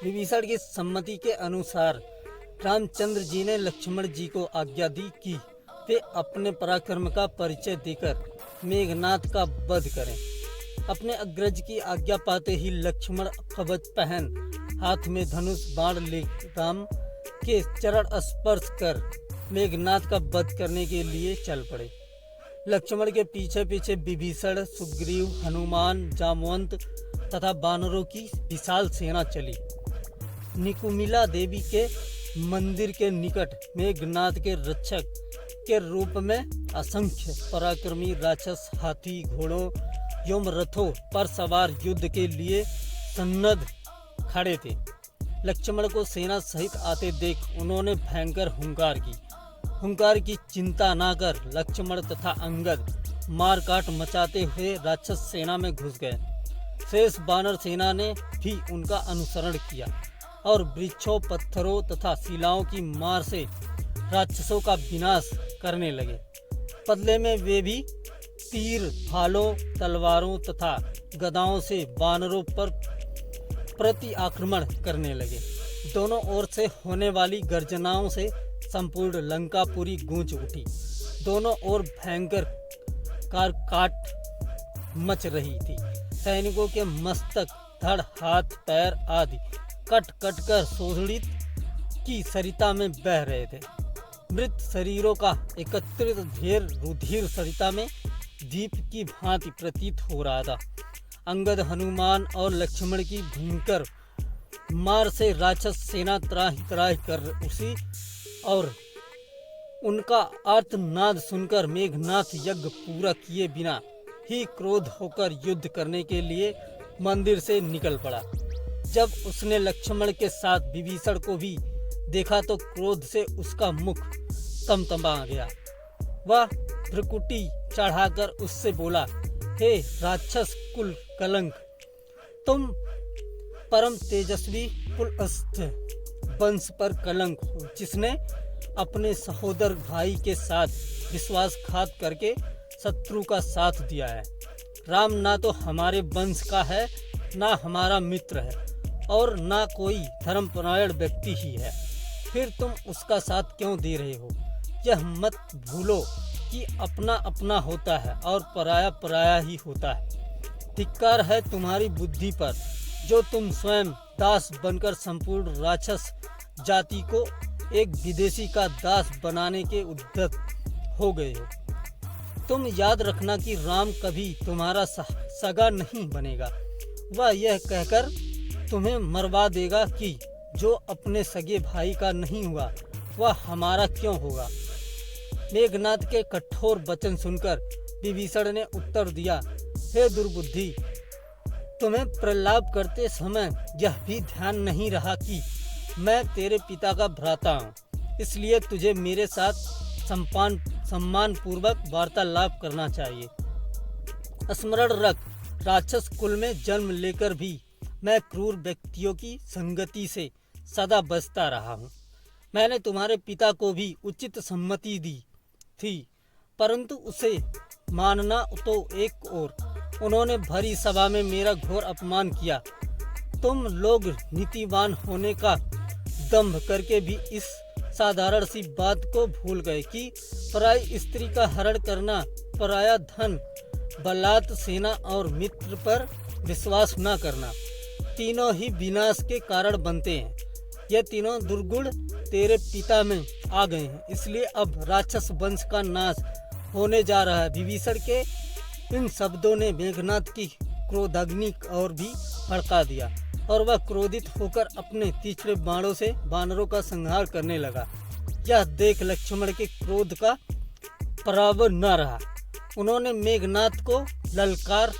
विभीषण की सम्मति के अनुसार रामचंद्र जी ने लक्ष्मण जी को आज्ञा दी कि वे अपने पराक्रम का परिचय देकर मेघनाथ का वध करें। अपने अग्रज की आज्ञा पाते ही लक्ष्मण कवच पहन हाथ में धनुष बाण ले राम के चरण स्पर्श कर मेघनाथ का वध करने के लिए चल पड़े। लक्ष्मण के पीछे पीछे विभीषण, सुग्रीव, हनुमान, जामवंत तथा वानरों की विशाल सेना चली। निकुमिला देवी के मंदिर के निकट मेघनाथ के रक्षक के रूप में असंख्य पराक्रमी राक्षस हाथी, घोड़ों एवं रथों पर सवार युद्ध के लिए सन्नद्ध खड़े थे। लक्ष्मण को सेना सहित आते देख उन्होंने भयंकर हुंकार की चिंता न कर लक्ष्मण तथा अंगद मारकाट मचाते हुए राक्षस सेना में घुस गए। शेष वानर सेना ने भी उनका अनुसरण किया और वृक्षों, पत्थरों तथा शिलाओं की मार से राक्षसों का विनाश करने लगे। बदले में वे भी तीर, भालों, तलवारों तथा गदाओं से वानरों पर प्रति आक्रमण करने लगे। दोनों ओर से होने वाली गर्जनाओं से संपूर्ण लंकापुरी गूंज उठी। दोनों ओर भयंकर काट मच रही थी। सैनिकों के मस्तक, धड़, हाथ, पैर आदि कट कट कर शोषित की सरिता में बह रहे थे। मृत शरीरों का एकत्रित ढेर रुधिर सरिता में दीप की भांति प्रतीत हो रहा था। अंगद, हनुमान और लक्ष्मण की भयंकर मार से राक्षस सेना त्राहि त्राहि कर उसी और उनका आर्तनाद सुनकर मेघनाथ यज्ञ पूरा किए बिना ही क्रोध होकर युद्ध करने के लिए मंदिर से निकल पड़ा। जब उसने लक्ष्मण के साथ विभीषण को भी देखा तो क्रोध से उसका मुख तमतमा गया। वह भ्रुकुटी चढ़ाकर उससे बोला, हे राक्षस कुल कलंक, तुम परम तेजस्वी कुलस्थ वंश पर कलंक हो, जिसने अपने सहोदर भाई के साथ विश्वासघात करके शत्रु का साथ दिया है। राम ना तो हमारे वंश का है, ना हमारा मित्र है और ना कोई धर्मपरायण व्यक्ति ही है। फिर तुम उसका साथ क्यों दे रहे हो? यह मत भूलो कि अपना अपना होता है और पराया पराया ही होता है। धिक्कार है तुम्हारी बुद्धि पर, जो तुम स्वयं दास बनकर संपूर्ण राक्षस जाति को एक विदेशी का दास बनाने के उद्यत हो गए हो। तुम याद रखना कि राम कभी तुम्हारा सगा नहीं बनेगा। वह यह कहकर तुम्हें मरवा देगा कि जो अपने सगे भाई का नहीं हुआ वह हमारा क्यों होगा। मेघनाथ के कठोर वचन सुनकर विभीषण ने उत्तर दिया, हे दुर्बुद्धि, तुम्हें प्रलाप करते समय यह भी ध्यान नहीं रहा कि मैं तेरे पिता का भ्राता हूँ, इसलिए तुझे मेरे साथ सम्मान पूर्वक वार्तालाप करना चाहिए। स्मरण रख, राक्षस कुल में जन्म लेकर भी मैं क्रूर व्यक्तियों की संगति से सदा बचता रहा हूँ। मैंने तुम्हारे पिता को भी उचित सम्मति दी थी, परंतु उसे मानना तो एक ओर, उन्होंने भरी सभा में मेरा घोर अपमान किया। तुम लोग नीतिवान होने का दंभ करके भी इस साधारण सी बात को भूल गए कि पराई स्त्री का हरण करना, पराया धन, बलात्, सेना और मित्र पर विश्वास न करना, तीनों ही विनाश के कारण बनते हैं। ये तीनों दुर्गुण तेरे पिता में आ गए हैं, इसलिए अब राक्षस वंश का नाश होने जा रहा है। विभीषण के इन शब्दों ने मेघनाथ की क्रोधाग्नि और भी भड़का दिया और वह क्रोधित होकर अपने तीक्ष्ण बाणों से वानरों का संहार करने लगा। यह देख लक्ष्मण के क्रोध का पराभव न रहा। उन्होंने मेघनाथ को ललकार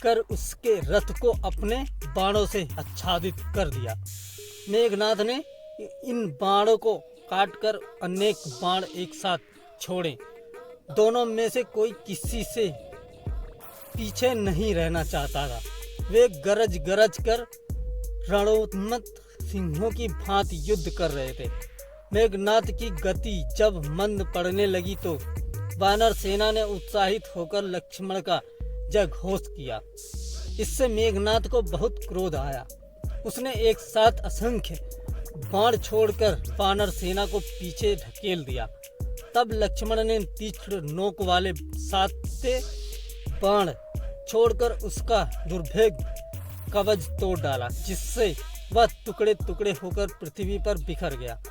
कर उसके रथ को अपने बाणों से आच्छादित कर दिया। मेघनाथ ने इन बाणों को काटकर अनेक बाण एक साथ छोड़े। दोनों में से कोई किसी से पीछे नहीं रहना चाहता था। वे गरज गरज कर रणोन्मत्त सिंहों की भांति युद्ध कर रहे थे। मेघनाथ की गति जब मंद पड़ने लगी तो वानर सेना ने उत्साहित होकर लक्ष्मण का जयघोष किया। इससे मेघनाथ को बहुत क्रोध आया। उसने एक साथ असंख्य बाण छोड़कर वानर सेना को पीछे ढकेल दिया। तब लक्ष्मण ने तीक्ष्ण नोक वाले साते बाण छोड़कर उसका दुर्भेद्य कवच तोड़ डाला, जिससे वह टुकड़े टुकड़े होकर पृथ्वी पर बिखर गया।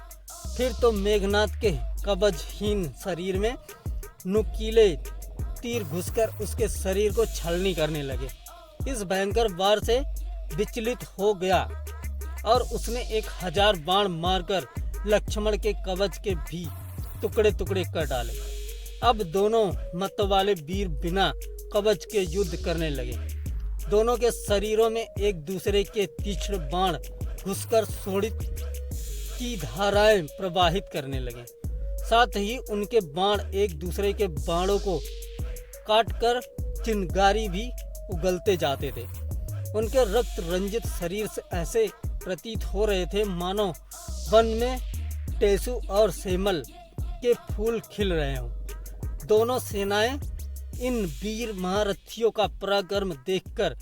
फिर तो मेघनाथ के कवचहीन शरीर में नुकीले तीर घुसकर उसके शरीर को छलनी करने लगे। इस भयंकर वार से विचलित हो गया और उसने 1000 बाण मारकर लक्ष्मण के कवच के भी टुकड़े टुकड़े कर डाले। अब दोनों मत वाले वीर बिना कवच के युद्ध करने लगे। दोनों के शरीरों में एक दूसरे के तीक्ष्ण बाण घुसकर शोणित की धाराएं प्रवाहित करने लगे। साथ ही उनके बाण एक दूसरे के बाणों को काटकर चिंगारी भी उगलते जाते थे। उनके रक्त रंजित शरीर से ऐसे प्रतीत हो रहे थे मानो वन में टेसु और सेमल के फूल खिल रहे हों। दोनों सेनाएं इन वीर महारथियों का पराक्रम देखकर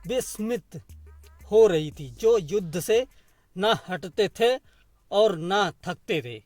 विस्मित हो रही थी, जो युद्ध से ना हटते थे और ना थकते थे।